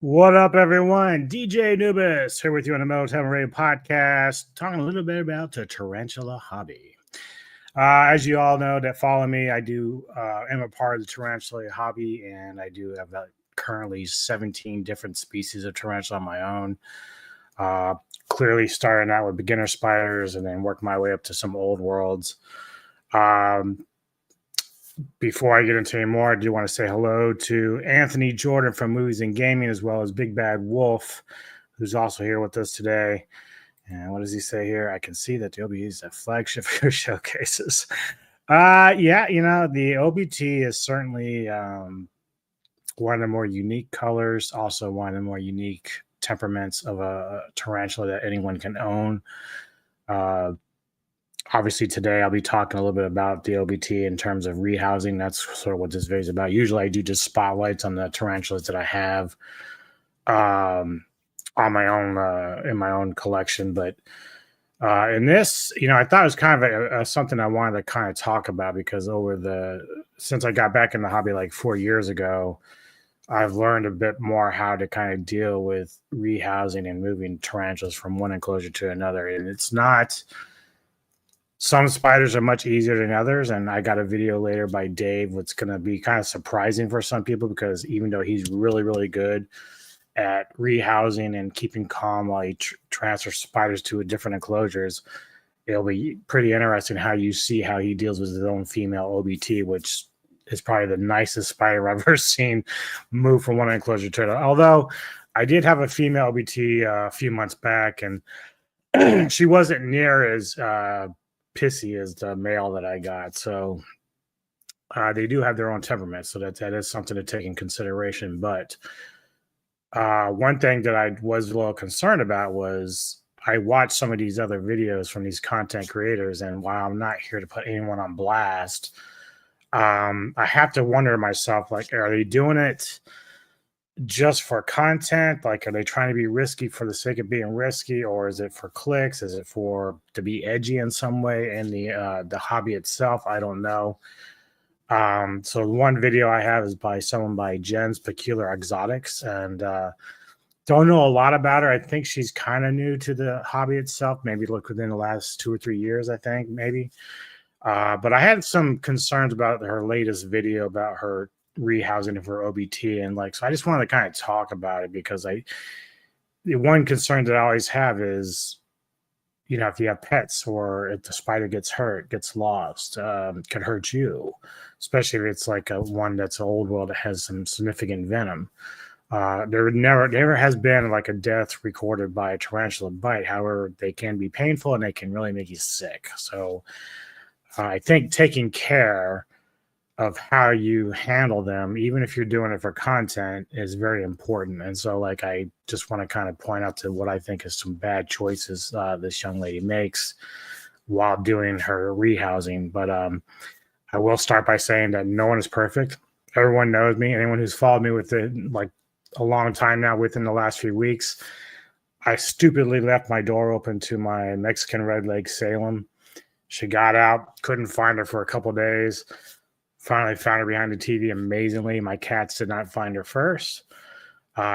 What up, everyone? DJ Anubis here with you on the Metal Tavern Radio podcast, talking a little bit about the tarantula hobby. As you all know that follow me, I do am a part of the tarantula hobby, and I do have currently 17 different species of tarantula on my own. Clearly starting out with beginner spiders and then work my way up to some old worlds. Before I get into any more, I do want to say hello to Anthony Jordan from Movies and Gaming, as well as Big Bad Wolf, who's also here with us today. And what does he say here? I can see that the OBT is a flagship showcases. Yeah, the OBT is certainly one of the more unique colors, also one of the more unique temperaments of a tarantula that anyone can own. Obviously, today I'll be talking a little bit about the OBT in terms of rehousing. That's sort of what this video is about. Usually I do just spotlights on the tarantulas that I have on my own in my own collection. But in this, I thought it was kind of something I wanted to kind of talk about because since I got back in the hobby like 4 years ago, I've learned a bit more how to kind of deal with rehousing and moving tarantulas from one enclosure to another. And it's not... Some spiders are much easier than others, and I got a video later by Dave what's going to be kind of surprising for some people because even though he's really, really good at rehousing and keeping calm while he transfers spiders to different enclosures, it'll be pretty interesting how you see how he deals with his own female OBT, which is probably the nicest spider I've ever seen move from one enclosure to another. Although I did have a female OBT a few months back, and she wasn't near as... pissy as the male that I got. So they do have their own temperament. So that is something to take in consideration. But one thing that I was a little concerned about was I watched some of these other videos from these content creators. And while I'm not here to put anyone on blast, I have to wonder to myself, like, are they doing it just for content? Like, are they trying to be risky for the sake of being risky, or is it for clicks? Is it to be edgy in some way in the hobby itself? I don't know. So one video I have is by someone by Jen's Peculiar Exotics, and don't know a lot about her. I think she's kind of new to the hobby itself, maybe look within the last 2 or 3 years, I think, maybe. But I had some concerns about her latest video about her rehousing of her OBT, and so I just wanted to kind of talk about it because the one concern that I always have is, if you have pets or if the spider gets hurt, gets lost, could hurt you, especially if it's like one that's an old world that has some significant venom. There never has been like a death recorded by a tarantula bite. However, they can be painful and they can really make you sick. So I think taking care of how you handle them, even if you're doing it for content, is very important. And so I just want to kind of point out to what I think is some bad choices this young lady makes while doing her rehousing. But I will start by saying that no one is perfect. Everyone knows me. Anyone who's followed me within a long time now, within the last few weeks, I stupidly left my door open to my Mexican redleg Salem. She got out, couldn't find her for a couple days. Finally found her behind the TV. Amazingly, my cats did not find her first.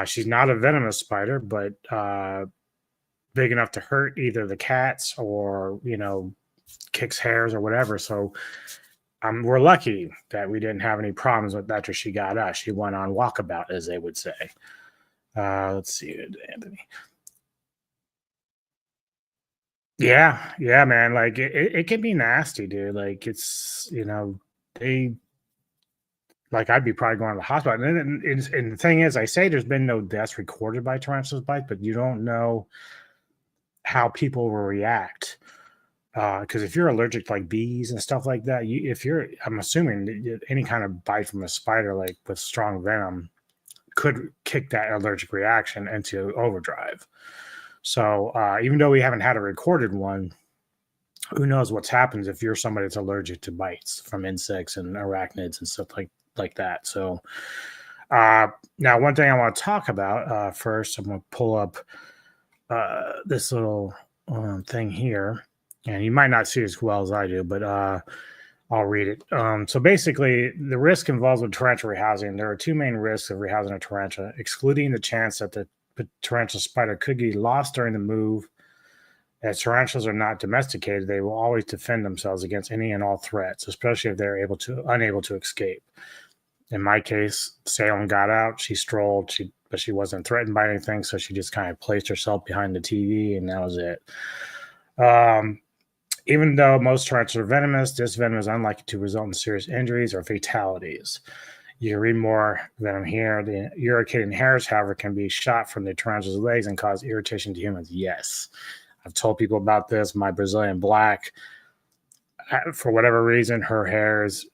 She's not a venomous spider, but big enough to hurt either the cats or, kicks hairs or whatever. So we're lucky that we didn't have any problems with after she got out. She went on walkabout, as they would say. Let's see, Anthony. Yeah, man. It can be nasty, dude. It's, I'd be probably going to the hospital. And the thing is, I say there's been no deaths recorded by tarantula bites, but you don't know how people will react. Because if you're allergic to bees and stuff like that, I'm assuming any kind of bite from a spider, with strong venom, could kick that allergic reaction into overdrive. So even though we haven't had a recorded one, who knows what's happens if you're somebody that's allergic to bites from insects and arachnids and stuff like that. So now one thing I want to talk about first, I'm going to pull up this little thing here, and you might not see it as well as I do, but I'll read it. So basically, the risk involved with tarantula rehousing. There are two main risks of rehousing a tarantula, excluding the chance that the tarantula spider could get lost during the move. As tarantulas are not domesticated, they will always defend themselves against any and all threats, especially if they're unable to escape. In my case, Salem got out. She strolled, but she wasn't threatened by anything, so she just kind of placed herself behind the TV, and that was it. Even though most tarantulas are venomous, this venom is unlikely to result in serious injuries or fatalities. You can read more venom here. The irritating hairs, however, can be shot from the tarantula's legs and cause irritation to humans. Yes. I've told people about this. My Brazilian black, for whatever reason, her hairs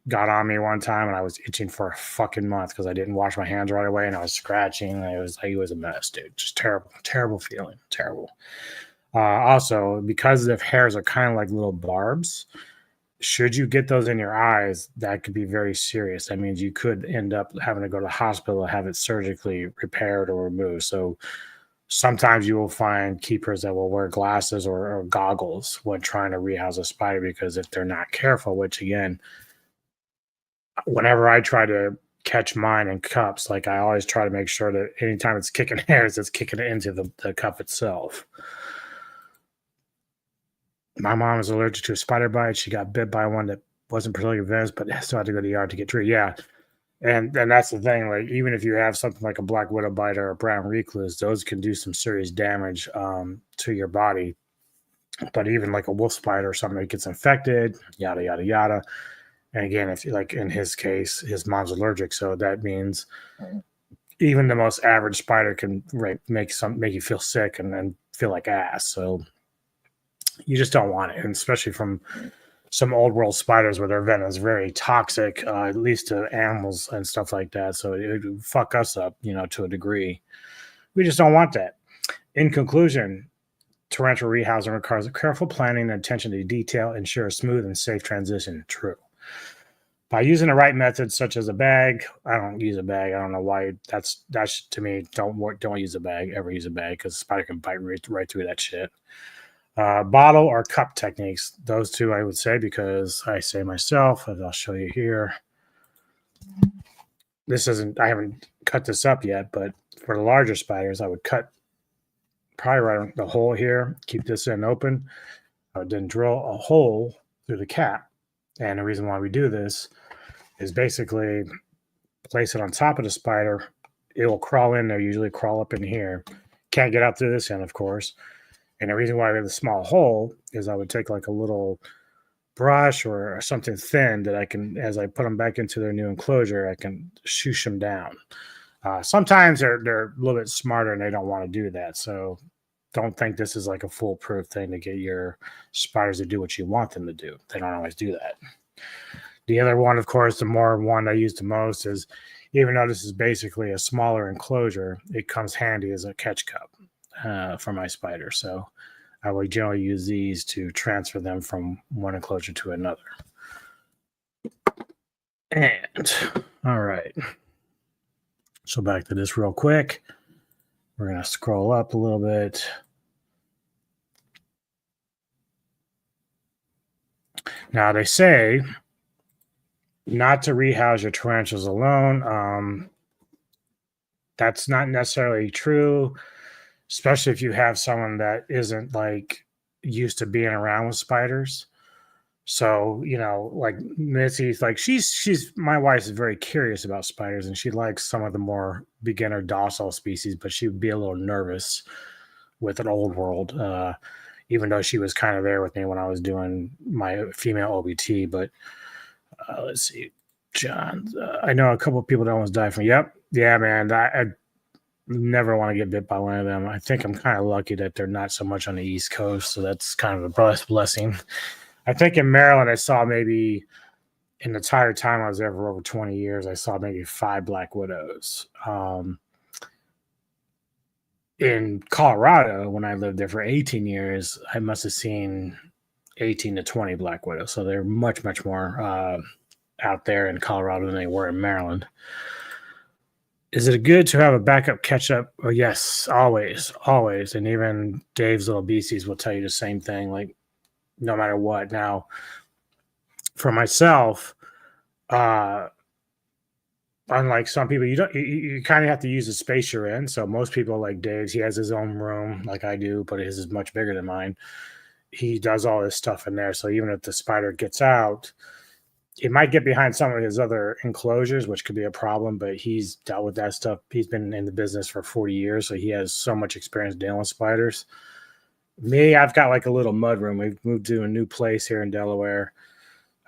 got on me one time and I was itching for a fucking month because I didn't wash my hands right away and I was scratching. And it was a mess, dude. Just terrible, terrible feeling. Terrible. Also, because the hairs are kind of like little barbs, should you get those in your eyes, that could be very serious. That means you could end up having to go to the hospital and have it surgically repaired or removed. So sometimes you will find keepers that will wear glasses or goggles when trying to rehouse a spider, because if they're not careful, which again, whenever I try to catch mine in cups, like I always try to make sure that anytime it's kicking hairs, it's kicking it into the cup itself. My mom is allergic to a spider bite. She got bit by one that wasn't particularly venomous, but still had to go to the yard to get treated. Yeah. And that's the thing. Like, even if you have something like a black widow bite or a brown recluse, those can do some serious damage to your body. But even like a wolf spider or something that gets infected, yada, yada, yada. And again, if like in his case, his mom's allergic. So that means even the most average spider can make you feel sick and feel like ass. So you just don't want it. And especially from some old world spiders where their venom is very toxic, at least to animals and stuff like that. So it would fuck us up, to a degree. We just don't want that. In conclusion, tarantula rehousing requires careful planning and attention to detail, ensure a smooth and safe transition. True. By using the right methods, such as a bag, I don't use a bag. I don't know why. That's to me. Don't use a bag. Ever use a bag, because the spider can bite right through that shit. Bottle or cup techniques. Those two I would say, because I say myself, as I'll show you here. I haven't cut this up yet, but for the larger spiders, I would cut probably right on the hole here, keep this end open. I would then drill a hole through the cap. And the reason why we do this is basically place it on top of the spider. It will crawl in there, usually crawl up in here. Can't get out through this end, of course. And the reason why we have a small hole is I would take like a little brush or something thin that I can, as I put them back into their new enclosure, I can shoosh them down. Sometimes they're a little bit smarter and they don't want to do that. So don't think this is like a foolproof thing to get your spiders to do what you want them to do. They don't always do that. The other one, of course, the more one I use the most is, even though this is basically a smaller enclosure, it comes handy as a catch cup for my spider. So I will generally use these to transfer them from one enclosure to another. And all right. So back to this real quick. We're going to scroll up a little bit. Now, they say not to rehouse your tarantulas alone. That's not necessarily true, especially if you have someone that isn't like used to being around with spiders. So, like Missy's like, my wife is very curious about spiders and she likes some of the more beginner docile species, but she would be a little nervous with an old world, even though she was kind of there with me when I was doing my female OBT. But let's see, John, I know a couple of people that almost died from. Yep. Yeah, man. I never want to get bit by one of them. I think I'm kind of lucky that they're not so much on the East Coast. So that's kind of a blessing. I think in Maryland, I saw maybe in the entire time I was there for over 20 years, I saw maybe 5 black widows. In Colorado, when I lived there for 18 years, I must have seen 18 to 20 black widows. So they're much, much more out there in Colorado than they were in Maryland. Is it good to have a backup catch-up? Oh, yes, always, always. And even Dave's Little Beasties will tell you the same thing, like no matter what. Now, For myself, uh, unlike some people, you kind of have to use the space you're in. So most people, like Dave's, he has his own room, like I do, but his is much bigger than mine. He does all his stuff in there. So even if the spider gets out, it might get behind some of his other enclosures, which could be a problem, but he's dealt with that stuff. He's been in the business for 40 years, so he has so much experience dealing with spiders. Me, I've got like a little mud room. We've moved to a new place here in Delaware.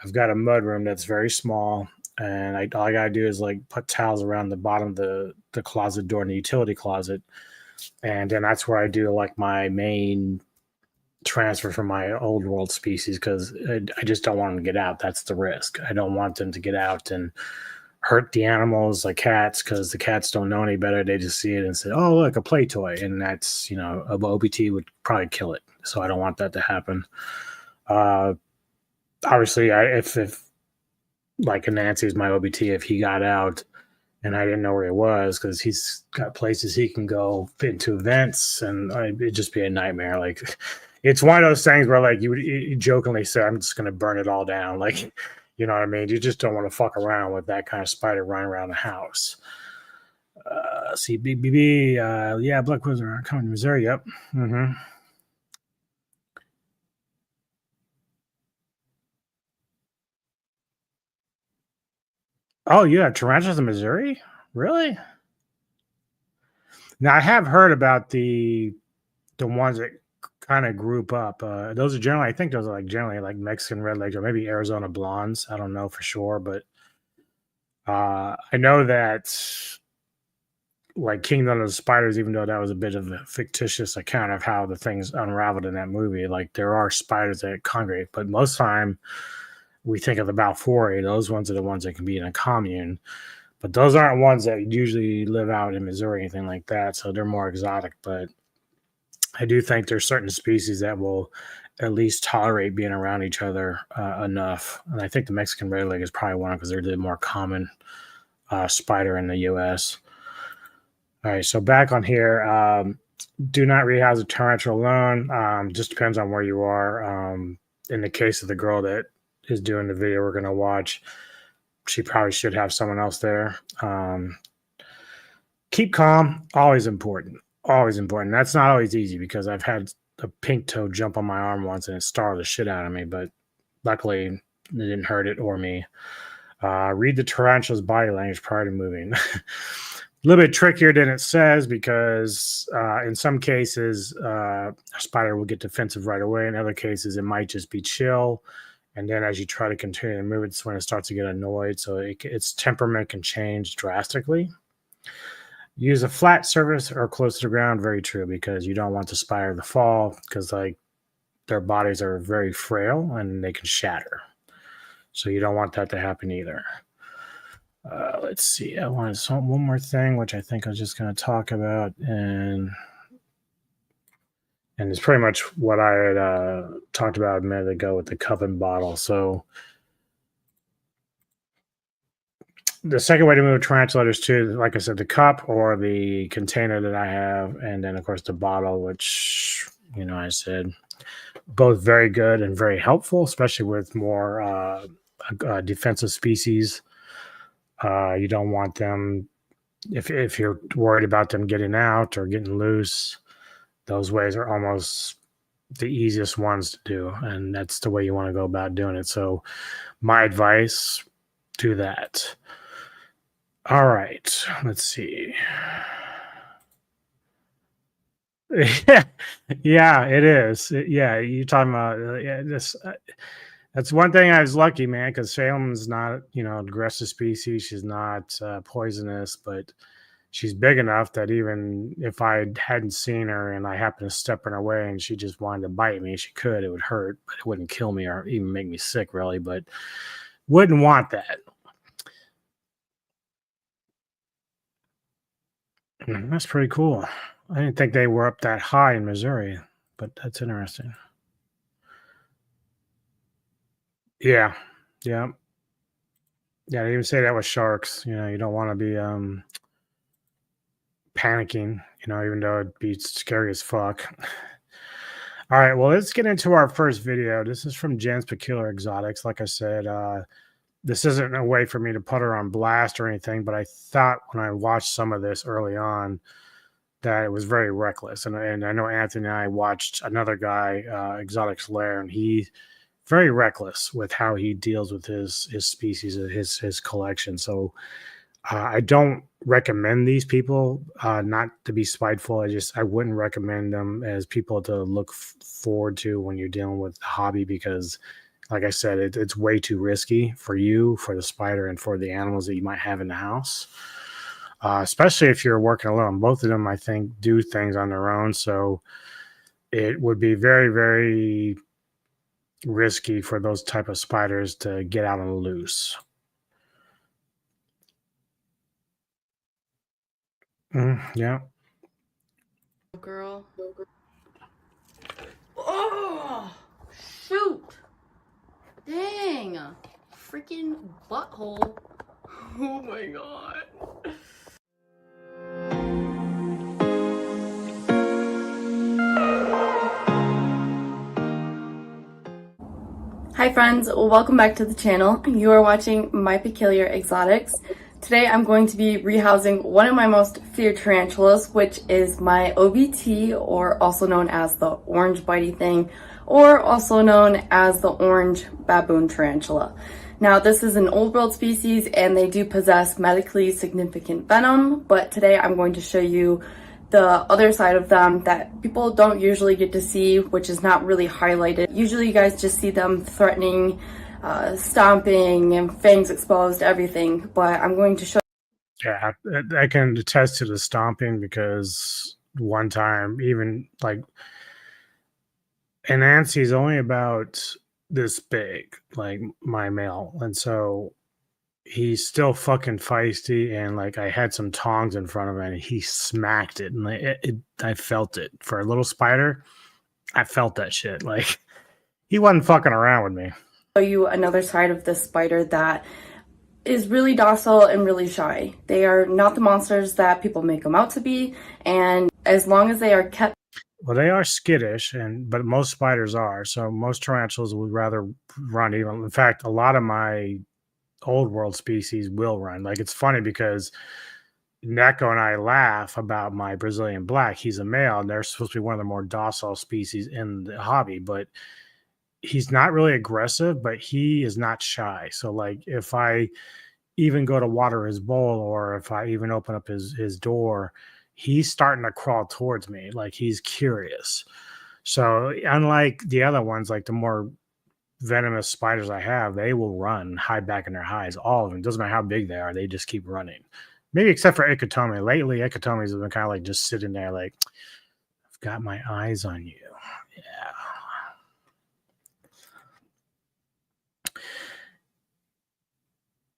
I've got a mud room that's very small, and all I gotta do is like put towels around the bottom of the closet door in the utility closet, and then that's where I do like my main transfer from my old world species because I just don't want them to get out. That's the risk. I don't want them to get out and hurt the animals like cats because the cats don't know any better. They just see it and say, "Oh, look, a play toy," and that's a OBT would probably kill it. So I don't want that to happen. Uh, Obviously, if like Nancy's my OBT, if he got out and I didn't know where he was because he's got places he can go fit into events, and it'd just be a nightmare. Like it's one of those things where like you jokingly say, "I'm just going to burn it all down." Like, you know what I mean? You just don't want to fuck around with that kind of spider running around the house. See, BBB, yeah, Black Wizard coming to Missouri. Yep. Mm-hmm. Oh, you have tarantulas in Missouri? Really? Now I have heard about the ones that kind of group up. Those are generally, I think those are like generally like Mexican redlegs or maybe Arizona blondes. I don't know for sure, but I know that like Kingdom of the Spiders, even though that was a bit of a fictitious account of how the things unraveled in that movie, like there are spiders that congregate, but most time we think of the Balfouri. Those ones are the ones that can be in a commune, but those aren't ones that usually live out in Missouri or anything like that. So they're more exotic, but I do think there's certain species that will at least tolerate being around each other enough. And I think the Mexican redleg is probably one because they're the more common spider in the U.S. All right, so back on here. Do not rehouse a tarantula alone. Just depends on where you are. In the case of the girl that is doing the video we're going to watch, she probably should have someone else there. Keep calm, always important. Always important. That's not always easy because I've had a pink toad jump on my arm once and it startled the shit out of me, but luckily it didn't hurt it or me. Read the tarantula's body language prior to moving. A little bit trickier than it says because in some cases a spider will get defensive right away. In other cases, it might just be chill. And then as you try to continue to move, it's when it starts to get annoyed. So its temperament can change drastically. Use a flat surface or close to the ground. Very true, because you don't want the spider to fall because like their bodies are very frail and they can shatter. So you don't want that to happen either. Let's see. I wanted one more thing, which I think I was just going to talk about, and it's pretty much what I had talked about a minute ago with the cup and bottle. So the second way to move a tarantula is to, like I said, the cup or the container that I have, and then of course the bottle, which I said both very good and very helpful, especially with more defensive species. You don't want them if you're worried about them getting out or getting loose. Those ways are almost the easiest ones to do, and that's the way you want to go about doing it. So my advice, do that. All right, let's see. Yeah, it is. Yeah, you're talking about this. That's one thing I was lucky, man, because Salem's not, aggressive species. She's not poisonous, but she's big enough that even if I hadn't seen her and I happened to step in her way and she just wanted to bite me, she could. It would hurt, but it wouldn't kill me or even make me sick, really. But wouldn't want that. That's pretty cool. I didn't think they were up that high in Missouri, but that's interesting. Yeah, yeah, yeah. They even say that with sharks. You don't want to be panicking. Even though it'd be scary as fuck. All right, well, let's get into our first video. This is from Jen's Peculiar Exotics. Like I said, this isn't a way for me to put her on blast or anything, but I thought when I watched some of this early on that it was very reckless. And I know Anthony and I watched another guy, Exotics Lair, and he very reckless with how he deals with his species, his collection. So I don't recommend these people, not to be spiteful. I wouldn't recommend them as people to look forward to when you're dealing with the hobby because, like I said, it's way too risky for you, for the spider, and for the animals that you might have in the house. Especially if you're working alone. Both of them, I think, do things on their own. So it would be very, very risky for those type of spiders to get out on the loose. Yeah. Girl. Oh, shoot. Dang. Freaking butthole. Oh my god. Hi friends, welcome back to the channel. You are watching My Peculiar Exotics. Today I'm going to be rehousing one of my most feared tarantulas, which is my OBT, or also known as the orange bitey thing, or also known as the orange baboon tarantula. Now this is an old world species and they do possess medically significant venom, but today I'm going to show you the other side of them that people don't usually get to see, which is not really highlighted. Usually you guys just see them threatening, stomping, and fangs exposed, everything, but I'm going to show. Yeah, I can attest to the stomping because one time, even like, and Nancy's only about this big, like my male, and so he's still fucking feisty. And like, I had some tongs in front of him, and he smacked it, and I felt it for a little spider. I felt that shit. Like, he wasn't fucking around with me. Show you another side of this spider that is really docile and really shy. They are not the monsters that people make them out to be, and as long as they are kept. Well, they are skittish, but most spiders are. So most tarantulas would rather run. Even in fact, a lot of my old world species will run. Like, it's funny because Neko and I laugh about my Brazilian black. He's a male, and they're supposed to be one of the more docile species in the hobby, but he's not really aggressive, but he is not shy. So like, if I even go to water his bowl, or if I even open up his door, he's starting to crawl towards me. Like, he's curious. So unlike the other ones, like the more venomous spiders I have, they will run, hide back in their hides. All of them, doesn't matter how big they are, they just keep running. Maybe except for Ikitomi. Lately, Ikitomis have been kind of like just sitting there, like, I've got my eyes on you. Yeah.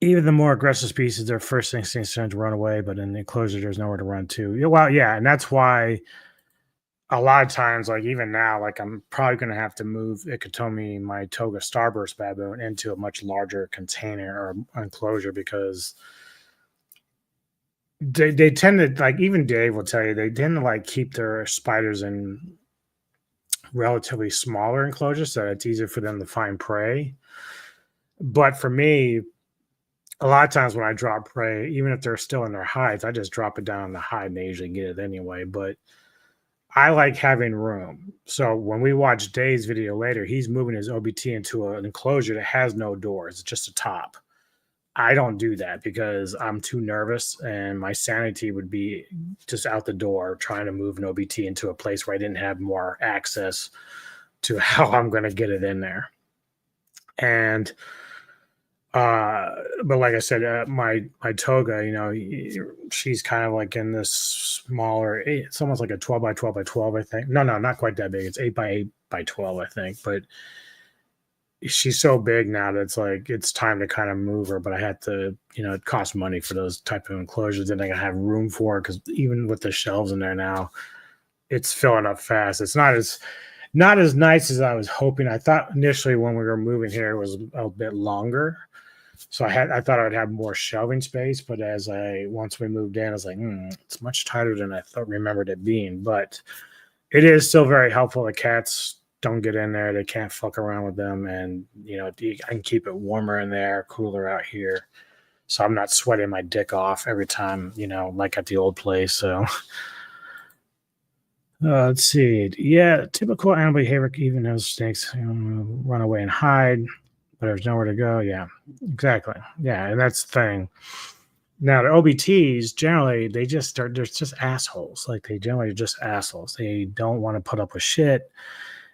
Even the more aggressive species, their first instinct is to run away, but in the enclosure, there's nowhere to run to. Well, yeah, and that's why a lot of times, like even now, like I'm probably going to have to move Ikitomi, my Toga Starburst baboon, into a much larger container or enclosure because they tend to, like, even Dave will tell you, they tend to like keep their spiders in relatively smaller enclosures so that it's easier for them to find prey. But for me, a lot of times when I drop prey, even if they're still in their hides, I just drop it down in the hide and they usually get it anyway. But I like having room. So when we watch Dave's video later, he's moving his OBT into an enclosure that has no doors. It's just a top. I don't do that because I'm too nervous and my sanity would be just out the door trying to move an OBT into a place where I didn't have more access to how I'm going to get it in there. And but like I said, my Toga, you know, she's kind of like in this smaller, it's almost like a 12 by 12 by 12, I think. No, not quite that big. It's 8 by 8 by 12, I think. But she's so big now that it's like it's time to kind of move her. But I had to, you know, it costs money for those type of enclosures, and I have room for it because even with the shelves in there now, it's filling up fast. It's not as nice as I was hoping. I thought initially when we were moving here it was a bit longer. So I thought I would have more shelving space, but once we moved in, I was like, it's much tighter than I remembered it being. But it is still very helpful. The cats don't get in there. They can't fuck around with them. And, you know, I can keep it warmer in there, cooler out here. So I'm not sweating my dick off every time, you know, like at the old place. So let's see. Yeah, typical animal behavior, even those snakes run away and hide, but there's nowhere to go. Yeah, exactly. Yeah, and that's the thing. Now, the OBTs generally they're just assholes. Like they generally are just assholes. They don't want to put up with shit.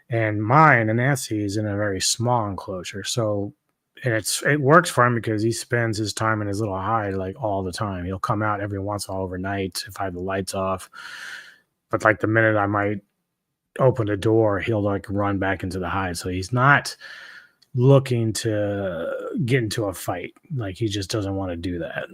And mine and Nancy is in a very small enclosure, so and it works for him because he spends his time in his little hide like all the time. He'll come out every once in a while overnight if I have the lights off. But like the minute I might open the door, he'll like run back into the hide. So he's not looking to get into a fight. Like he just doesn't want to do that.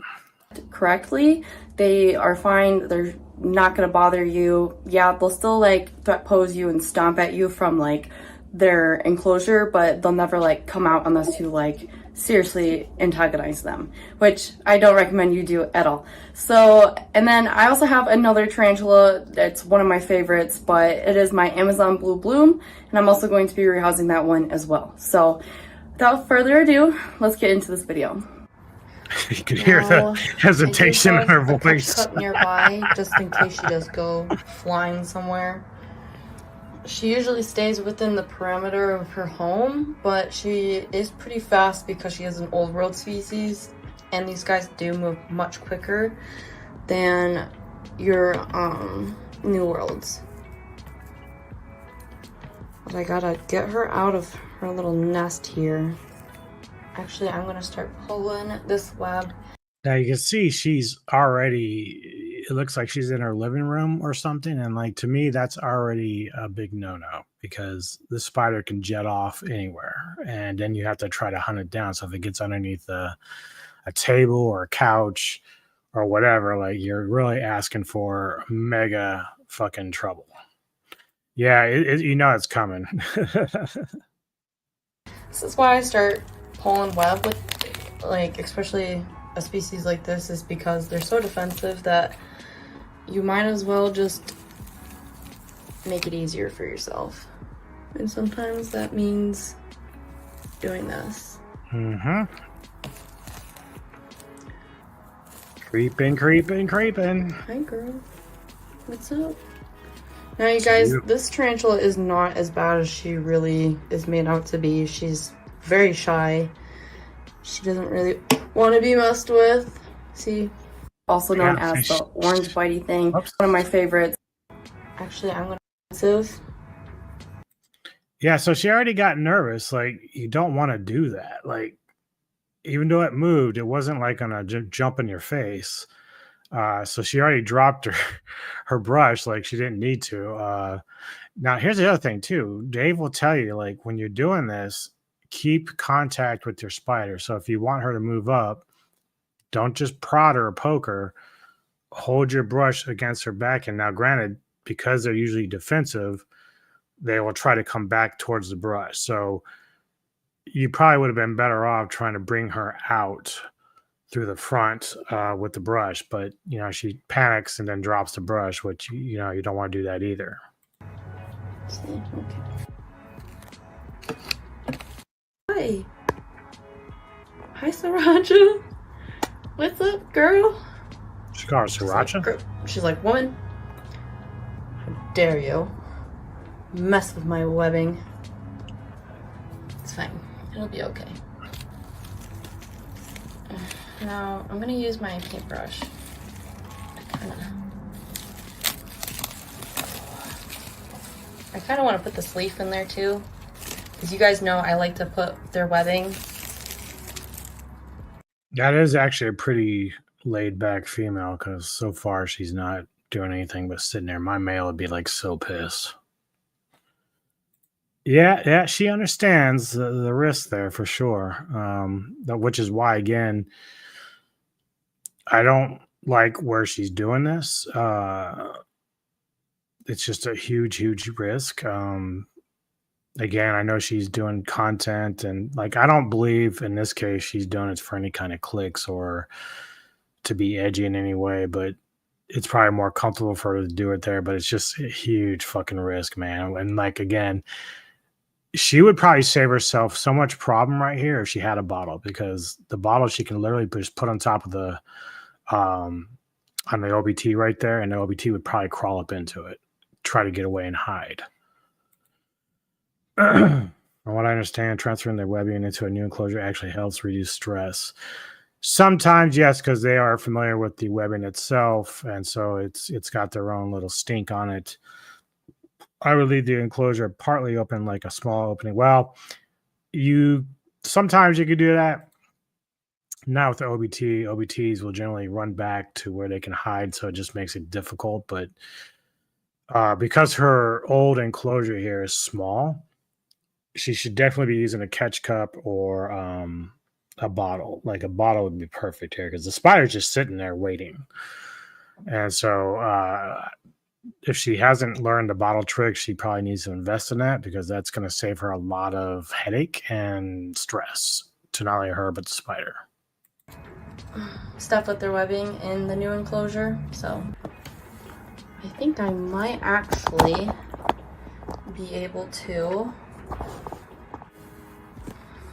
Correctly, they are fine. They're not going to bother you. Yeah, they'll still like threat pose you and stomp at you from like their enclosure, but they'll never like come out unless you like seriously antagonize them, which I don't recommend you do at all. So, and then I also have another tarantula that's one of my favorites, but it is my Amazon Blue Bloom, and I'm also going to be rehousing that one as well. So without further ado, let's get into this video. You could hear the hesitation in her voice. Cup nearby, just in case she does go flying somewhere. She usually stays within the perimeter of her home, but she is pretty fast because she is an old world species, and these guys do move much quicker than your new worlds. But I gotta get her out of her little nest here. Actually, I'm gonna start pulling this web. Now you can see she's already, it looks like she's in her living room or something. And like, to me, that's already a big no-no because the spider can jet off anywhere. And then you have to try to hunt it down. So if it gets underneath a table or a couch or whatever, like you're really asking for mega fucking trouble. Yeah, you know it's coming. This is why I start pulling web with, like, especially a species like this, is because they're so defensive that you might as well just make it easier for yourself. And sometimes that means doing this. Mm-hmm. Creeping. Hi, girl. What's up? Now, you guys, this tarantula is not as bad as she really is made out to be. She's very shy. She doesn't really want to be messed with. See? Also known as the orange bitey thing. Oops. One of my favorites. Actually, I'm going to... Yeah, so she already got nervous. Like, you don't want to do that. Like, even though it moved, it wasn't like gonna jump in your face. So she already dropped her brush like she didn't need to. Now, here's the other thing, too. Dave will tell you, like, when you're doing this, keep contact with your spider. So if you want her to move up, don't just prod her or poke her. Hold your brush against her back. And now, granted, because they're usually defensive, they will try to come back towards the brush. So you probably would have been better off trying to bring her out through the front with the brush. But, you know, she panics and then drops the brush, which, you know, you don't want to do that either. Okay. Hi, Sriracha. What's up, girl? She calls her Sriracha? She's like, woman, how dare you mess with my webbing? It's fine. It'll be okay. Now, I'm gonna use my paintbrush. I kind of want to put this leaf in there too, because you guys know I like to put their webbing. That is actually a pretty laid back female, because so far she's not doing anything but sitting there. My male would be like so pissed. Yeah, she understands the risk there for sure. Which is why, again, I don't like where she's doing this. It's just a huge risk. Again, I know she's doing content, and like, I don't believe in this case she's doing it for any kind of clicks or to be edgy in any way, but it's probably more comfortable for her to do it there. But it's just a huge fucking risk, man. And like, again, she would probably save herself so much problem right here if she had a bottle, because the bottle she can literally just put on top of the on the OBT right there, and the OBT would probably crawl up into it, try to get away and hide. From what I understand, transferring their webbing into a new enclosure actually helps reduce stress. Sometimes, yes, because they are familiar with the webbing itself, and so it's got their own little stink on it. I would leave the enclosure partly open, like a small opening. Well, sometimes you could do that. Now with the OBT, OBTs will generally run back to where they can hide, so it just makes it difficult. But because her old enclosure here is small, she should definitely be using a catch cup or a bottle. Like a bottle would be perfect here, because the spider's just sitting there waiting. And so if she hasn't learned the bottle trick, she probably needs to invest in that, because that's going to save her a lot of headache and stress to not only her, but the spider. Stuff with their webbing in the new enclosure, so I think I might actually be able to,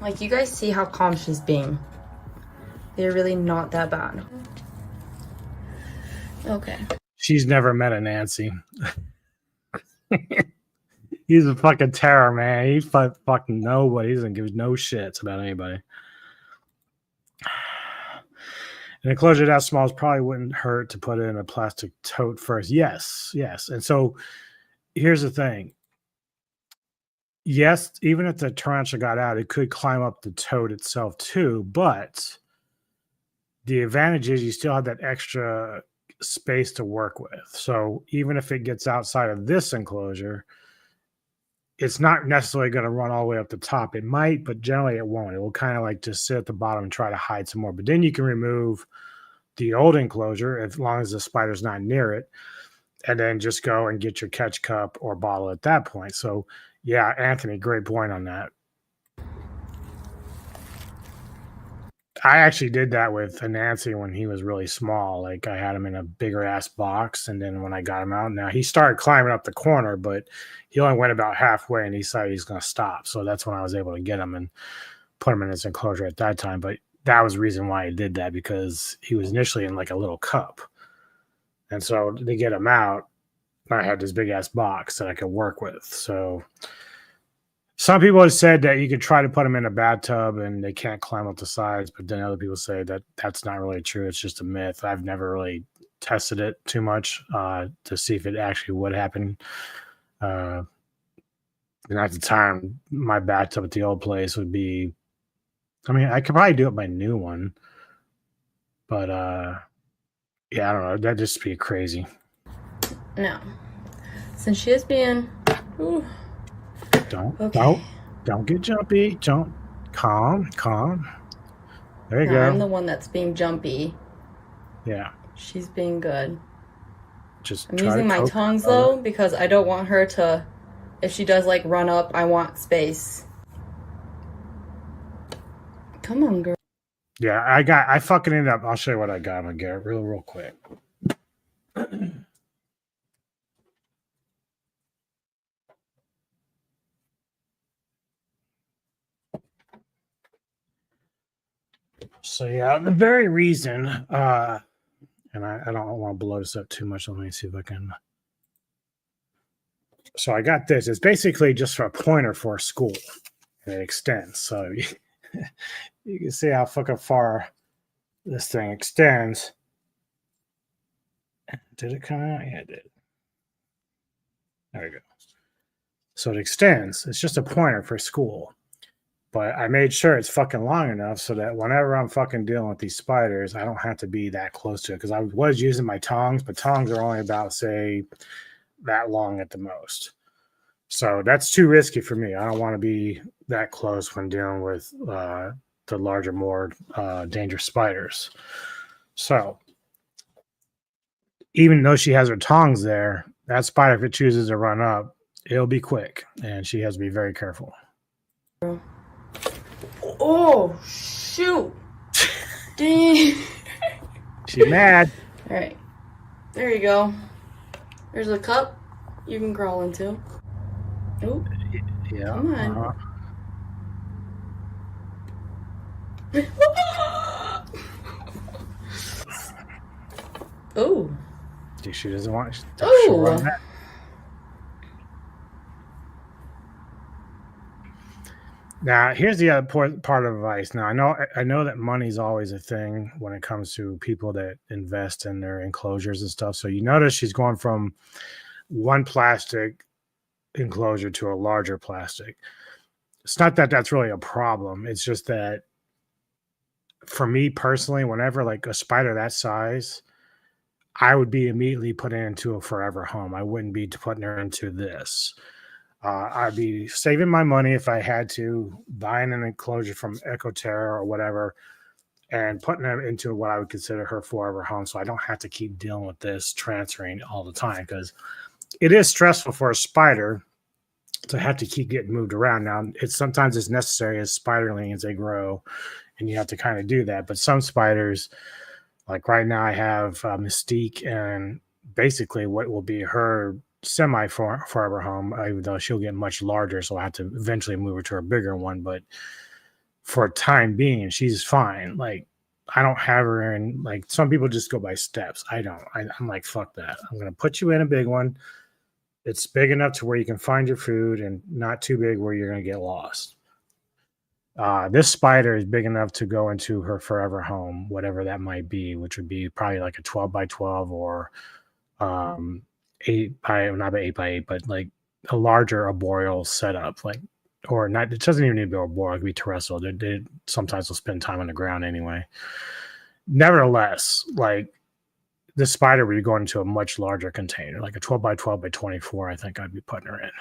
like, you guys see how calm she's being. They're really not that bad. Okay. She's never met a Nancy. He's a fucking terror, man. He fucking nobody. He doesn't give no shits about anybody. An enclosure that small probably wouldn't hurt to put in a plastic tote first. Yes. And so here's the thing. Yes, even if the tarantula got out, it could climb up the tote itself too. But the advantage is you still have that extra space to work with. So even if it gets outside of this enclosure, it's not necessarily going to run all the way up the top. It might, but generally it won't. It will kind of like just sit at the bottom and try to hide some more. But then you can remove the old enclosure as long as the spider's not near it, and then just go and get your catch cup or bottle at that point. So yeah, Anthony, great point on that. I actually did that with Nancy when he was really small. Like, I had him in a bigger ass box, and then when I got him out, now he started climbing up the corner, but he only went about halfway and he decided he's going to stop. So that's when I was able to get him and put him in his enclosure at that time. But that was the reason why I did that, because he was initially in like a little cup. And so to get him out, I had this big ass box that I could work with. So some people have said that you could try to put them in a bathtub and they can't climb up the sides, but then other people say that that's not really true. It's just a myth. I've never really tested it too much to see if it actually would happen. And at the time, my bathtub at the old place would be, I mean, I could probably do it my new one, but yeah, I don't know. That'd just be crazy. Now, since she is being, ooh, Don't get jumpy. Don't calm. There you go. I'm the one that's being jumpy. Yeah. She's being good. Just I'm using my tongs though, because I don't want her to, if she does like run up, I want space. Come on, girl. Yeah, I fucking ended up, I'll show you what I got. I'm gonna get it real quick. So yeah, the very reason, and I don't want to blow this up too much. Let me see if I can. So I got this. It's basically just for a pointer for a school, and it extends. So you can see how fucking far this thing extends. Did it come out? Yeah, it did. There we go. So it extends. It's just a pointer for school. But I made sure it's fucking long enough so that whenever I'm fucking dealing with these spiders, I don't have to be that close to it. Because I was using my tongs, but tongs are only about, say, that long at the most. So that's too risky for me. I don't want to be that close when dealing with the larger, more dangerous spiders. So even though she has her tongs there, that spider, if it chooses to run up, it'll be quick. And she has to be very careful. Oh, shoot. Dang. She's mad. All right. There you go. There's a cup you can crawl into. Ooh. Yeah. Come on. Oh. She doesn't want. Oh. Now, here's the other part of advice. Now, I know that money's always a thing when it comes to people that invest in their enclosures and stuff. So you notice she's going from one plastic enclosure to a larger plastic. It's not that that's really a problem. It's just that for me personally, whenever like a spider that size, I would be immediately putting into a forever home. I wouldn't be putting her into this. I'd be saving my money if I had to, buying an enclosure from EcoTerra or whatever, and putting them into what I would consider her forever home. So I don't have to keep dealing with this transferring all the time, because it is stressful for a spider to have to keep getting moved around. Now, sometimes it's necessary as spiderlings, they grow, and you have to kind of do that. But some spiders, like right now, I have Mystique, and basically what will be her semi forever home, even though she'll get much larger, so I have to eventually move her to a bigger one. But for a time being, she's fine. Like, I don't have her in, like, some people just go by steps. I don't. I'm like, fuck that. I'm gonna put you in a big one. It's big enough to where you can find your food, and not too big where you're gonna get lost. This spider is big enough to go into her forever home, whatever that might be, which would be probably like a 12 by 12 or 8 by, not by 8 by 8, but like a larger arboreal setup, like, or not. It doesn't even need to be arboreal; it could be terrestrial. They sometimes will spend time on the ground anyway. Nevertheless, like, the spider would be going into a much larger container, like a 12 by 12 by 24. I think I'd be putting her in.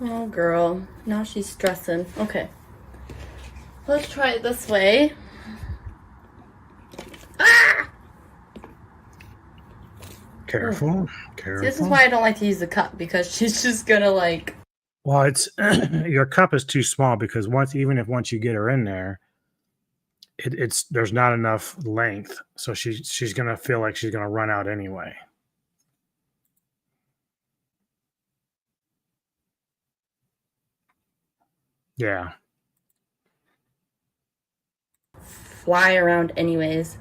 Oh, girl. Now she's stressing. Okay. Let's try it this way. Ah! Careful. See, this is why I don't like to use the cup, because she's just gonna like. Well, it's your cup is too small, because once you get her in there, it's there's not enough length, so she's gonna feel like she's gonna run out anyway. Yeah. Fly around anyways.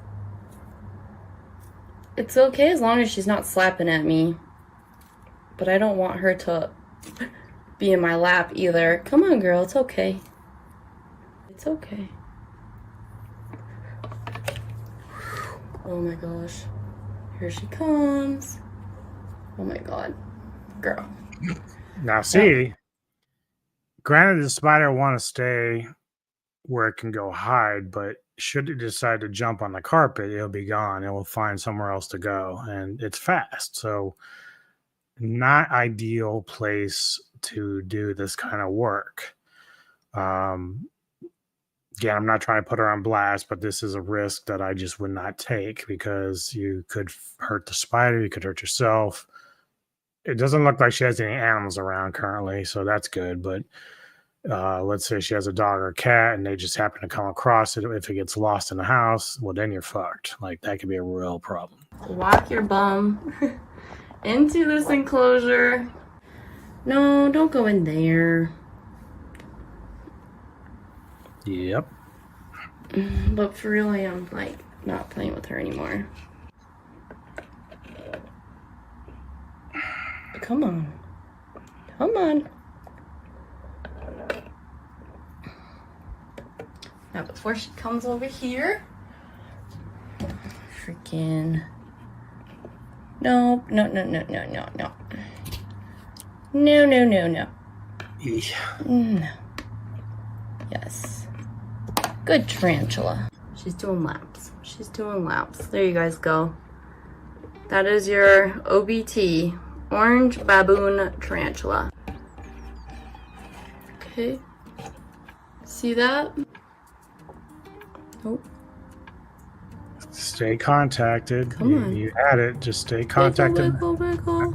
It's okay as long as she's not slapping at me. But I don't want her to be in my lap either. Come on, girl. It's okay. It's okay. Oh my gosh. Here she comes. Oh my god. Girl. Now, see, granted, the spider want to stay where it can go hide, but should it decide to jump on the carpet, it'll be gone. It will find somewhere else to go, and it's fast. So, not ideal place to do this kind of work. Again, I'm not trying to put her on blast, but this is a risk that I just would not take, because you could hurt the spider, you could hurt yourself. It doesn't look like she has any animals around currently, so that's good. But let's say she has a dog or a cat and they just happen to come across it. If it gets lost in the house, well, then you're fucked. Like, that could be a real problem. Walk your bum into this enclosure. No, don't go in there. Yep. But for real, I am like not playing with her anymore. Come on. Come on. Now, before she comes over here, freaking. No. No. No. Yes. Good tarantula. She's doing laps. There you guys go. That is your OBT, orange baboon tarantula. Okay. See that? Nope. Stay contacted. Come on. You had it. Just stay contacted. Wiggle.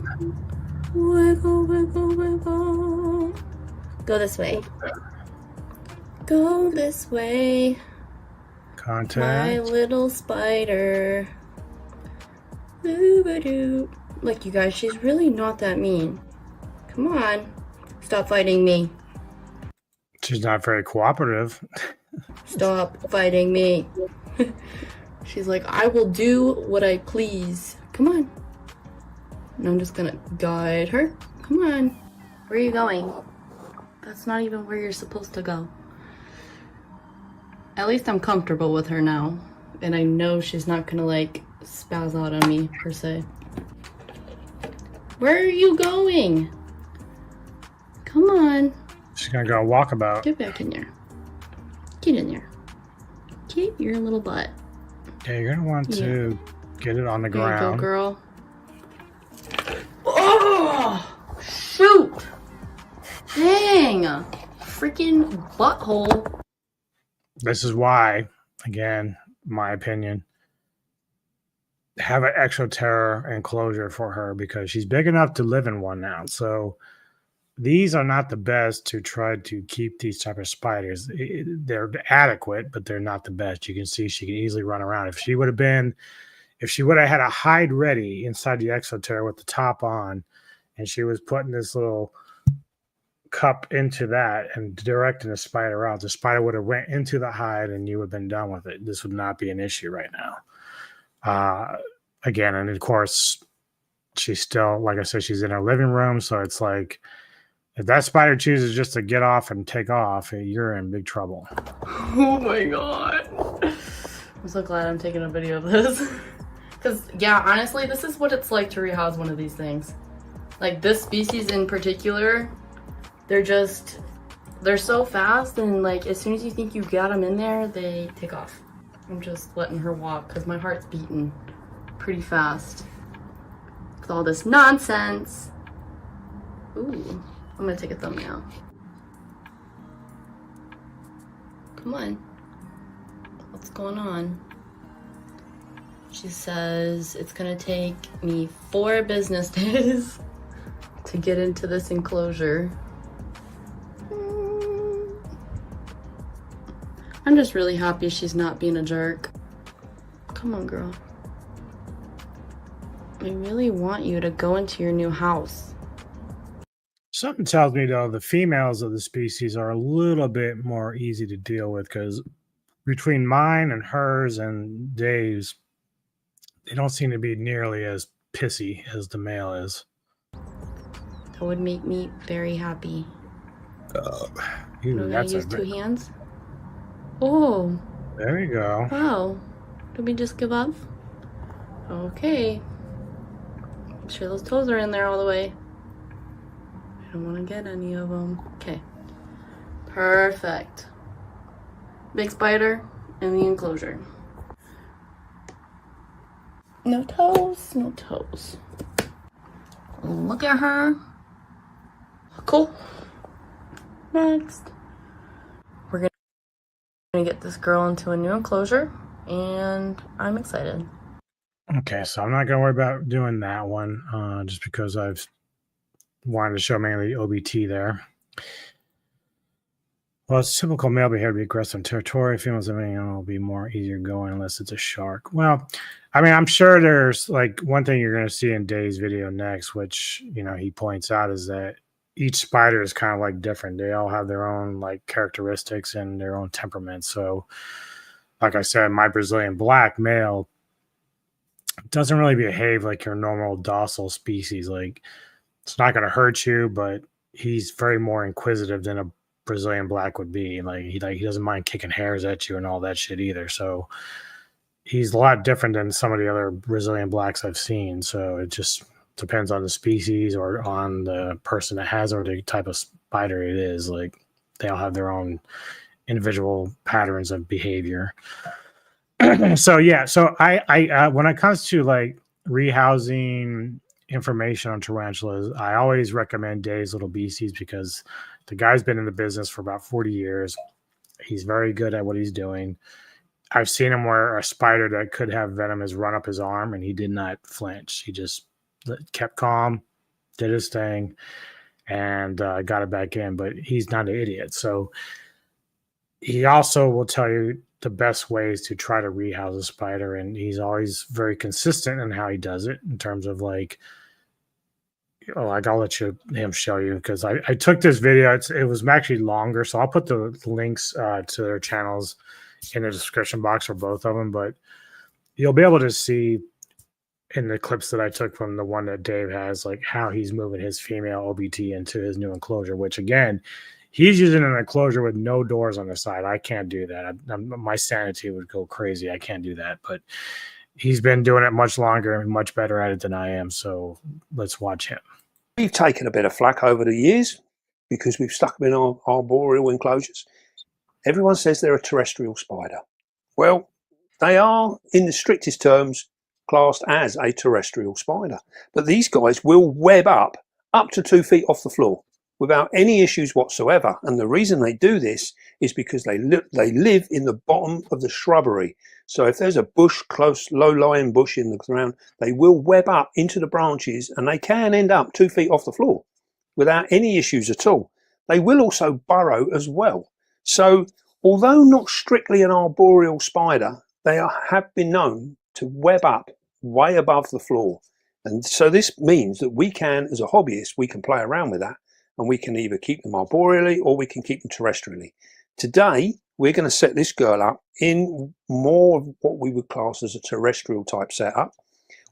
Go this way. Go this way. Contact. My little spider. Boo-ba-doo. Look, you guys, she's really not that mean. Come on. Stop fighting me. She's not very cooperative. Stop fighting me. She's like, I will do what I please. Come on. And I'm just gonna guide her. Come on. Where are you going? That's not even where you're supposed to go. At least I'm comfortable with her now. And I know she's not gonna like spaz out on me per se. Where are you going? Come on. She's gonna go walkabout. Get back in there. Get in there. Get your little butt. Yeah, you're gonna want to get it on the There you ground. go, girl. Oh! Shoot! Dang! Freaking butthole. This is why, again, my opinion, have an exoterra enclosure for her because she's big enough to live in one now. So these are not the best to try to keep these type of spiders. They're adequate, but they're not the best. You can see she can easily run around. If she would have had a hide ready inside the exoterra with the top on, and she was putting this little cup into that and directing the spider out, the spider would have went into the hide and you would have been done with it. This would not be an issue right now. Again, and of course, she's still, like I said, she's in her living room. So it's like, if that spider chooses just to get off and take off, you're in big trouble. Oh my god. I'm so glad I'm taking a video of this. Because, yeah, honestly, this is what it's like to rehouse one of these things. Like, this species in particular, they're so fast, and, like, as soon as you think you got them in there, they take off. I'm just letting her walk because my heart's beating pretty fast with all this nonsense. Ooh, I'm gonna take a thumbnail. Come on. What's going on? She says it's gonna take me 4 business days to get into this enclosure. I'm just really happy she's not being a jerk. Come on, girl. I really want you to go into your new house. Something tells me, though, the females of the species are a little bit more easy to deal with because between mine and hers and Dave's, they don't seem to be nearly as pissy as the male is. That would make me very happy. Ooh, I'm gonna that's use 2 hands. Oh, there you go. wow. Did we just give up? Okay. Make sure those toes are in there all the way. I don't want to get any of them. Okay. Perfect. Big spider in the enclosure. No toes, no toes. Look at her. Cool. Next. We're gonna get this girl into a new enclosure, and I'm excited. Okay, so I'm not going to worry about doing that one just because I've wanted to show mainly OBT there. Well, it's typical male behavior to be aggressive and territorial. Females, will be more easier going unless it's a shark. Well, I mean, I'm sure there's like one thing you're going to see in Dave's video next, which, he points out is that each spider is kind of like different. They all have their own like characteristics and their own temperament. So, like I said, my Brazilian black male doesn't really behave like your normal docile species. Like, it's not going to hurt you, but he's very more inquisitive than a Brazilian black would be. He doesn't mind kicking hairs at you and all that shit either. So he's a lot different than some of the other Brazilian blacks I've seen. So it just depends on the species or on the person that has or the type of spider it is. Like, they all have their own individual patterns of behavior. So yeah, so I when it comes to like rehousing information on tarantulas, I always recommend Dave's Little Beasties because the guy's been in the business for about 40 years. He's very good at what he's doing. I've seen him where a spider that could have venom has run up his arm and he did not flinch. He just kept calm, did his thing, and got it back in. But he's not an idiot. So he also will tell you the best ways to try to rehouse a spider. And he's always very consistent in how he does it in terms of like, like I'll let him show you because I took this video. It was actually longer, so I'll put the links to their channels in the description box for both of them. But you'll be able to see in the clips that I took from the one that Dave has, like how he's moving his female OBT into his new enclosure, which again, he's using an enclosure with no doors on the side. I can't do that. My sanity would go crazy. I can't do that. But he's been doing it much longer and much better at it than I am. So let's watch him. We've taken a bit of flack over the years because we've stuck them in our arboreal enclosures. Everyone says they're a terrestrial spider. Well, they are, in the strictest terms, classed as a terrestrial spider. But these guys will web up to 2 feet off the floor without any issues whatsoever. And the reason they do this is because they live in the bottom of the shrubbery. So if there's a bush, close, low-lying bush in the ground, they will web up into the branches and they can end up 2 feet off the floor without any issues at all. They will also burrow as well. So although not strictly an arboreal spider, they have been known to web up way above the floor. And so this means that we can, as a hobbyist, we can play around with that and we can either keep them arboreally or we can keep them terrestrially. Today, we're going to set this girl up in more of what we would class as a terrestrial type setup,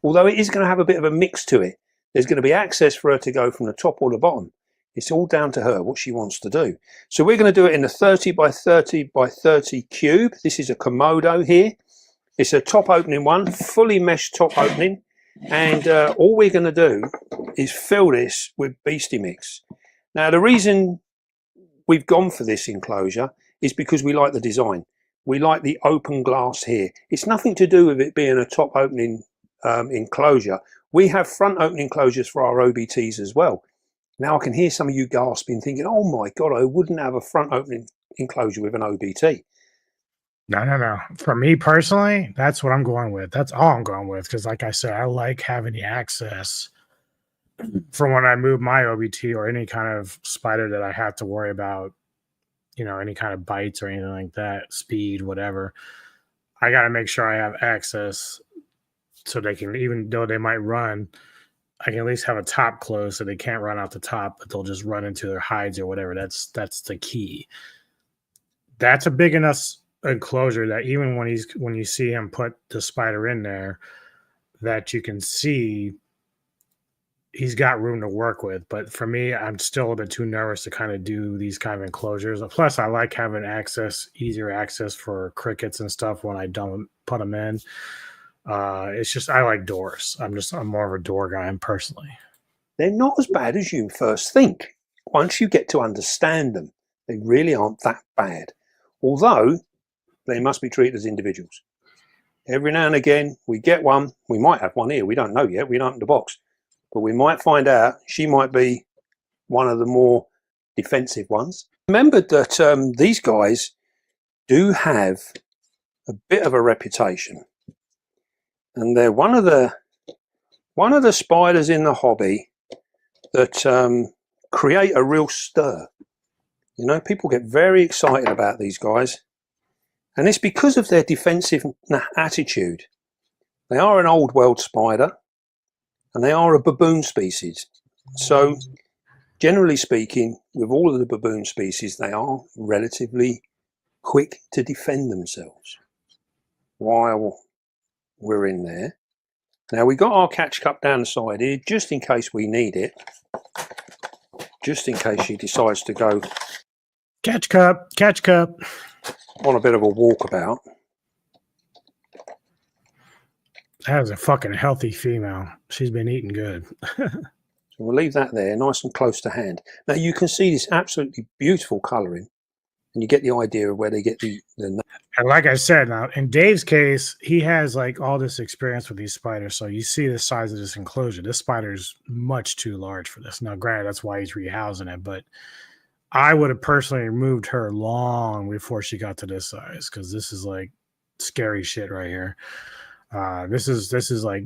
although it is going to have a bit of a mix to it. There's going to be access for her to go from the top or the bottom. It's all down to her, what she wants to do. So we're going to do it in a 30 by 30 by 30 cube. This is a Komodo here. It's a top opening one, fully meshed top opening. And all we're going to do is fill this with Beastie Mix. Now, the reason we've gone for this enclosure is because we like the design. We like the open glass here. It's nothing to do with it being a top opening enclosure. We have front opening enclosures for our OBTs as well. Now I can hear some of you gasping, thinking, oh my God, I wouldn't have a front opening enclosure with an OBT. No. For me personally, that's what I'm going with. That's all I'm going with. Because like I said, I like having the access for when I move my OBT or any kind of spider that I have to worry about, you know, any kind of bites or anything like that, speed, whatever. I got to make sure I have access so they can, even though they might run, I can at least have a top closed so they can't run out the top, but they'll just run into their hides or whatever. That's the key. That's a big enough enclosure that even when you see him put the spider in there, that you can see he's got room to work with. But for me, I'm still a bit too nervous to kind of do these kind of enclosures. Plus, I like having access, easier access for crickets and stuff when I don't put them in. It's just, I like doors. I'm more of a door guy personally. They're not as bad as you first think. Once you get to understand them, they really aren't that bad. Although they must be treated as individuals. Every now and again, we get one. We might have one here. We don't know yet. We don't open the box. But we might find out she might be one of the more defensive ones. Remember that these guys do have a bit of a reputation. And they're one of the spiders in the hobby that create a real stir. You know, people get very excited about these guys. And it's because of their defensive attitude. They are an old world spider. And they are a baboon species. So, generally speaking, with all of the baboon species, they are relatively quick to defend themselves while we're in there. Now, we got our catch cup down the side here, just in case we need it. Just in case she decides to go... Catch cup. On a bit of a walkabout. That is a fucking healthy female. She's been eating good. So we'll leave that there, nice and close to hand. Now you can see this absolutely beautiful colouring, and you get the idea of where they get the and like I said, now in Dave's case, he has like all this experience with these spiders. So you see the size of this enclosure. This spider is much too large for this. Now, granted, that's why he's rehousing it, but I would have personally removed her long before she got to this size, because this is like scary shit right here. This is like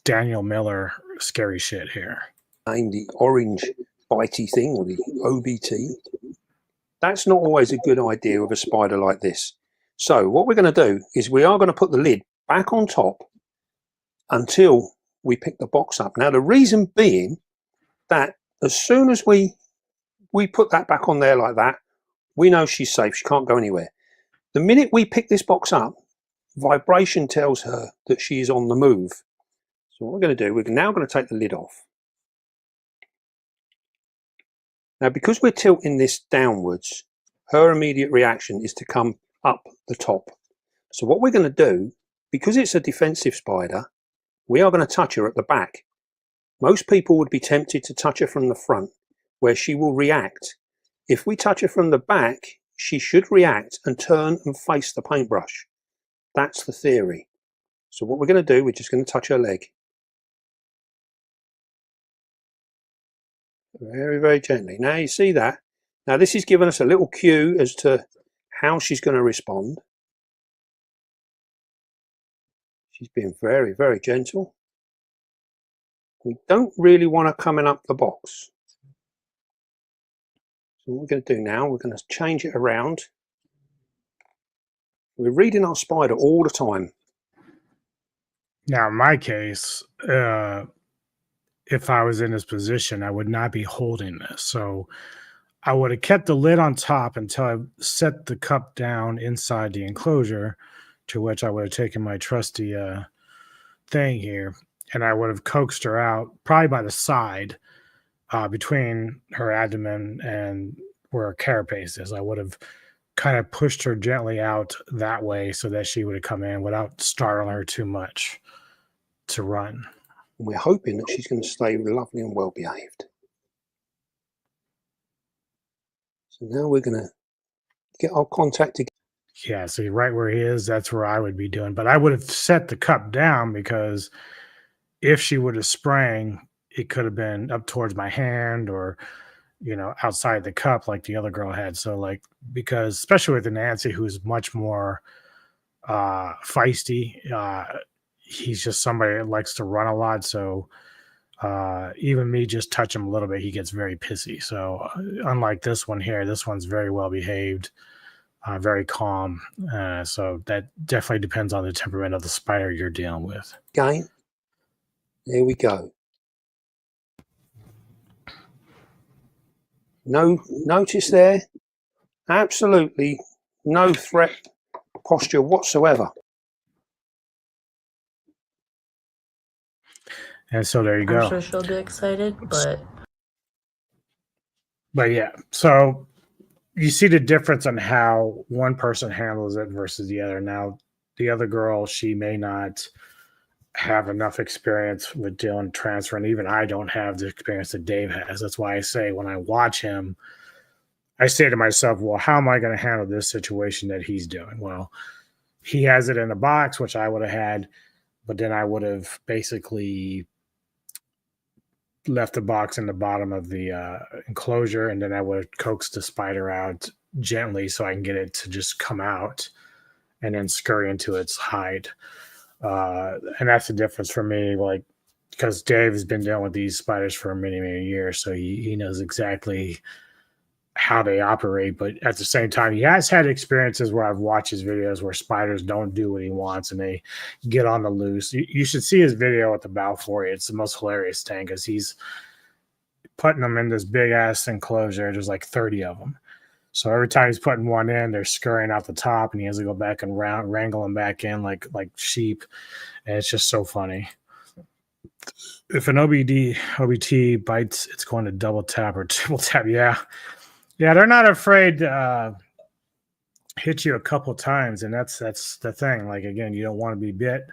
Daniel Miller scary shit here. The orange bitey thing, or the OBT. That's not always a good idea with a spider like this. So what we're going to do is we are going to put the lid back on top until we pick the box up. Now the reason being that as soon as we put that back on there like that, we know she's safe. She can't go anywhere. The minute we pick this box up, vibration tells her that she is on the move. So what we're going to do, we're now going to take the lid off. Now, because we're tilting this downwards, her immediate reaction is to come up the top. So what we're going to do, because it's a defensive spider, we are going to touch her at the back. Most people would be tempted to touch her from the front, where she will react. If we touch her from the back, she should react and turn and face the paintbrush. That's the theory. So what we're going to do, we're just going to touch her leg. Very, very gently. Now you see that. Now this is giving us a little cue as to how she's going to respond. She's being very, very gentle. We don't really want her coming up the box. So what we're going to do now, we're going to change it around. We're reading our spider all the time. Now, in my case, if I was in this position, I would not be holding this. So I would have kept the lid on top until I set the cup down inside the enclosure, to which I would have taken my trusty thing here, and I would have coaxed her out probably by the side between her abdomen and where her carapace is. I would have kind of pushed her gently out that way so that she would have come in without startling her too much to run. And we're hoping that she's going to stay lovely and well behaved. So now we're going to get our contact again. Yeah, so right where he is, that's where I would be doing. But I would have set the cup down, because if she would have sprang, it could have been up towards my hand or, you know, outside the cup like the other girl had. So like, because especially with the Nancy, who's much more feisty, he's just somebody that likes to run a lot. So even me just touch him a little bit, he gets very pissy. So unlike this one here, this one's very well behaved. Very calm. So that definitely depends on the temperament of the spider you're dealing with. Again, there we go. No, notice there, absolutely no threat posture whatsoever. And so there you go. I'm sure she'll be excited, but yeah, so you see the difference on how one person handles it versus the other. Now, the other girl, she may not have enough experience with dealing transfer, and even I don't have the experience that Dave has. That's why I say when I watch him, I say to myself, well, how am I going to handle this situation that he's doing? Well, he has it in a box, which I would have had, but then I would have basically left the box in the bottom of the enclosure, and then I would coax the spider out gently so I can get it to just come out and then scurry into its hide. And that's the difference for me, like, because Dave has been dealing with these spiders for many, many years, so he knows exactly how they operate. But at the same time, he has had experiences where I've watched his videos where spiders don't do what he wants and they get on the loose. You should see his video at the Balfour. It's the most hilarious thing, because he's putting them in this big ass enclosure. There's like 30 of them. So every time he's putting one in, they're scurrying out the top, and he has to go back and wrangle them back in like sheep. And it's just so funny. If an OBT bites, it's going to double tap or triple tap. Yeah, they're not afraid to hit you a couple times, and that's the thing. Like, again, you don't want to be bit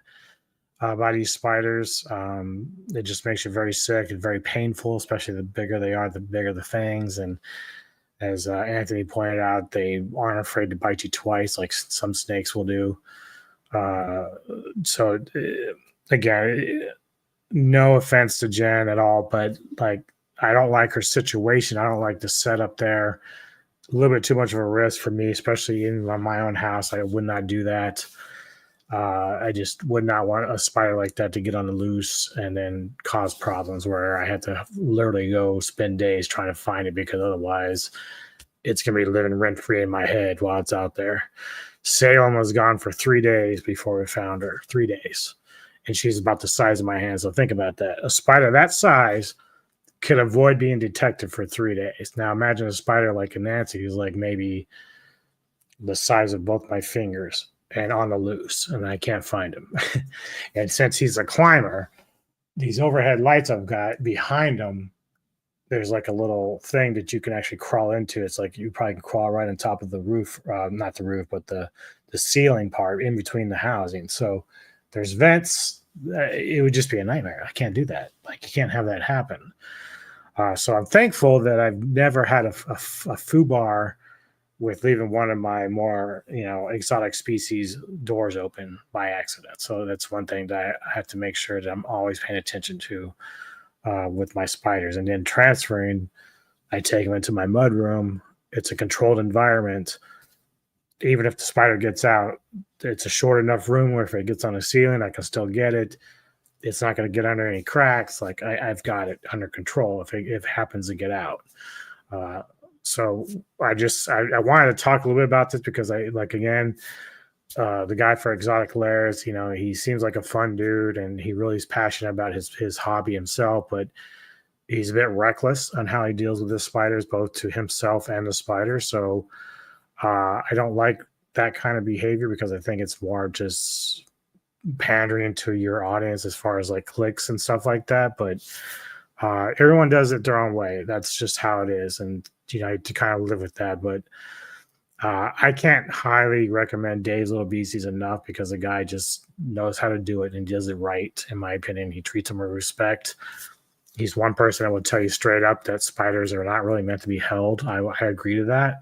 by these spiders. It just makes you very sick and very painful, especially the bigger they are, the bigger the fangs. And as Anthony pointed out, they aren't afraid to bite you twice, like some snakes will do. So again, no offense to Jen at all, but like, I don't like her situation. I don't like the setup there. A little bit too much of a risk for me, especially in my own house. I would not do that. I just would not want a spider like that to get on the loose and then cause problems where I had to literally go spend days trying to find it, because otherwise it's going to be living rent-free in my head while it's out there. Salem was gone for 3 days before we found her. 3 days. And she's about the size of my hand. So think about that. A spider that size could avoid being detected for 3 days. Now imagine a spider like a Nancy who's like maybe the size of both my fingers and on the loose, and I can't find him. And since he's a climber, these overhead lights I've got behind him, there's like a little thing that you can actually crawl into. It's like you probably can crawl right on top of the roof, not the roof, but the ceiling part in between the housing. So there's vents. It would just be a nightmare. I can't do that. Like you can't have that happen. So I'm thankful that I've never had a foobar with leaving one of my more, exotic species doors open by accident. So that's one thing that I have to make sure that I'm always paying attention to with my spiders. And then transferring, I take them into my mud room. It's a controlled environment. Even if the spider gets out, it's a short enough room where if it gets on the ceiling, I can still get it. It's not going to get under any cracks. Like I've got it under control if it happens to get out. So I wanted to talk a little bit about this because the guy for Exotic Lairs, he seems like a fun dude and he really is passionate about his hobby himself, but he's a bit reckless on how he deals with his spiders, both to himself and the spider. So I don't like that kind of behavior because I think it's more just pandering to your audience as far as like clicks and stuff like that. But everyone does it their own way. That's just how it is. And, to kind of live with that. But I can't highly recommend Dave's Little Beasties enough because the guy just knows how to do it and does it right. In my opinion, he treats them with respect. He's one person that will tell you straight up that spiders are not really meant to be held. I agree to that.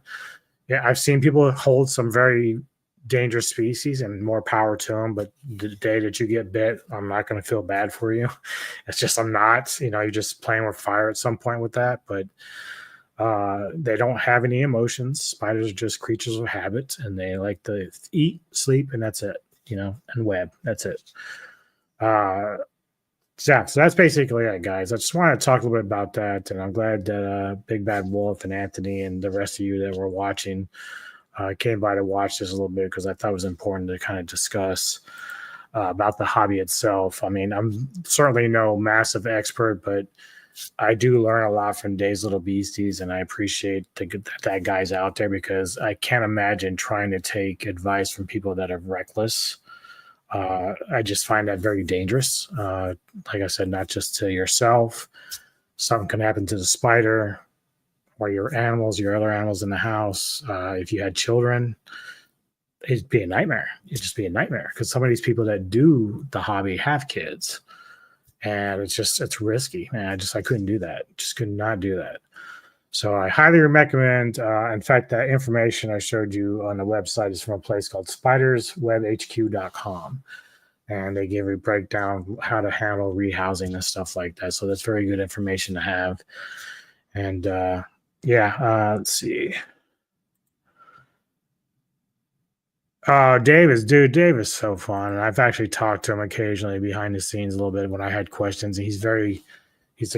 Yeah, I've seen people hold some very dangerous species and more power to them. But the day that you get bit, I'm not going to feel bad for you. It's just I'm not. You're just playing with fire at some point with that. But they don't have any emotions. Spiders are just creatures of habit, and they like to eat, sleep, and that's it. And web. That's it. So that's basically it, guys. I just wanted to talk a little bit about that, and I'm glad that Big Bad Wolf and Anthony and the rest of you that were watching came by to watch this a little bit because I thought it was important to kind of discuss about the hobby itself. I mean, I'm certainly no massive expert, but I do learn a lot from Dave's Little Beasties, and I appreciate that guy's out there because I can't imagine trying to take advice from people that are reckless. I just find that very dangerous. Like I said, not just to yourself. Something can happen to the spider or your other animals in the house. If you had children, it'd be a nightmare. It'd just be a nightmare because some of these people that do the hobby have kids. And it's risky, man. I couldn't do that. Just could not do that. So I highly recommend. In fact, that information I showed you on the website is from a place called spiderswebhq.com. And they give a breakdown how to handle rehousing and stuff like that. So that's very good information to have. And let's see. Dave is so fun. And I've actually talked to him occasionally behind the scenes a little bit when I had questions. And he's the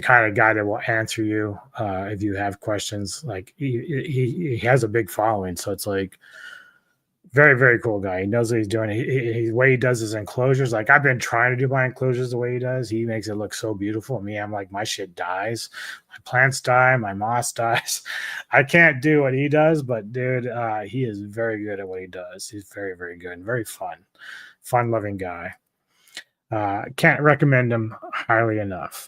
kind of guy that will answer you if you have questions. Like he has a big following. So it's like very, very cool guy. He knows what he's doing. The way he does his enclosures, like I've been trying to do my enclosures the way he does. He makes it look so beautiful. Me, I'm like, my shit dies. My plants die. My moss dies. I can't do what he does, but dude, he is very good at what he does. He's very, very good and very fun-loving guy. Can't recommend him highly enough.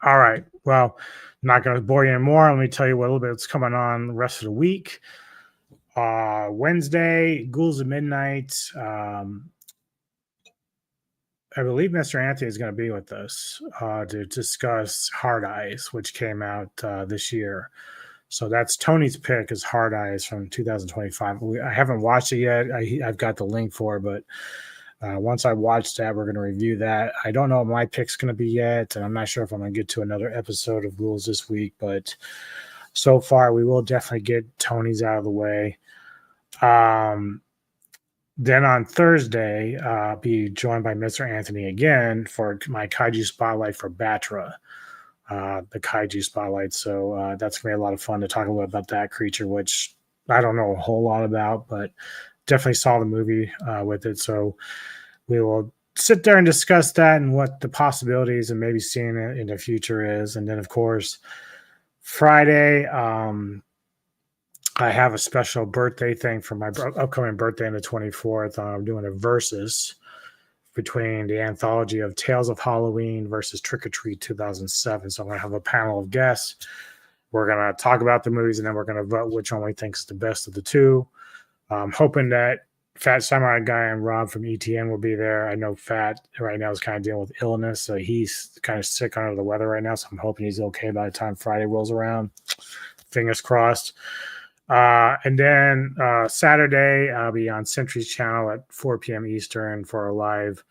All right. Well, I'm not going to bore you anymore. Let me tell you a little bit what's coming on the rest of the week. Wednesday, Ghouls at Midnight. I believe Mr. Anthony is going to be with us to discuss Hard Eyes, which came out this year. So that's Tony's pick is Hard Eyes from 2025. I haven't watched it yet. I've got the link for it, but once I watch that, we're going to review that. I don't know what my pick's going to be yet, and I'm not sure if I'm going to get to another episode of Ghouls this week, but so far we will definitely get Tony's out of the way. Then on Thursday, I'll be joined by Mr. Anthony again for my Kaiju Spotlight for Batra, the Kaiju Spotlight. So that's going to be a lot of fun to talk a little about that creature, which I don't know a whole lot about, but definitely saw the movie with it. So we will sit there and discuss that and what the possibilities and maybe seeing it in the future is. And then, of course, Friday, I have a special birthday thing for my upcoming birthday on the 24th. I'm doing a versus between the anthology of Tales of Halloween versus Trick or Treat 2007. So I'm going to have a panel of guests. We're going to talk about the movies, and then we're going to vote which one we think is the best of the two. I'm hoping that Fat Samurai Guy and Rob from ETN will be there. I know Fat right now is kind of dealing with illness, so he's kind of sick under the weather right now. So I'm hoping he's okay by the time Friday rolls around. Fingers crossed. And then Saturday, I'll be on Century's channel at 4 p.m. Eastern for a live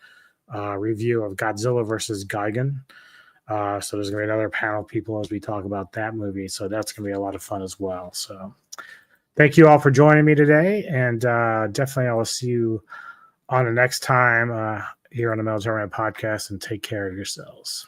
review of Godzilla versus Gigan. So there's going to be another panel of people as we talk about that movie. So that's going to be a lot of fun as well. So thank you all for joining me today. And definitely I will see you on the next time here on the Military Man Podcast, and take care of yourselves.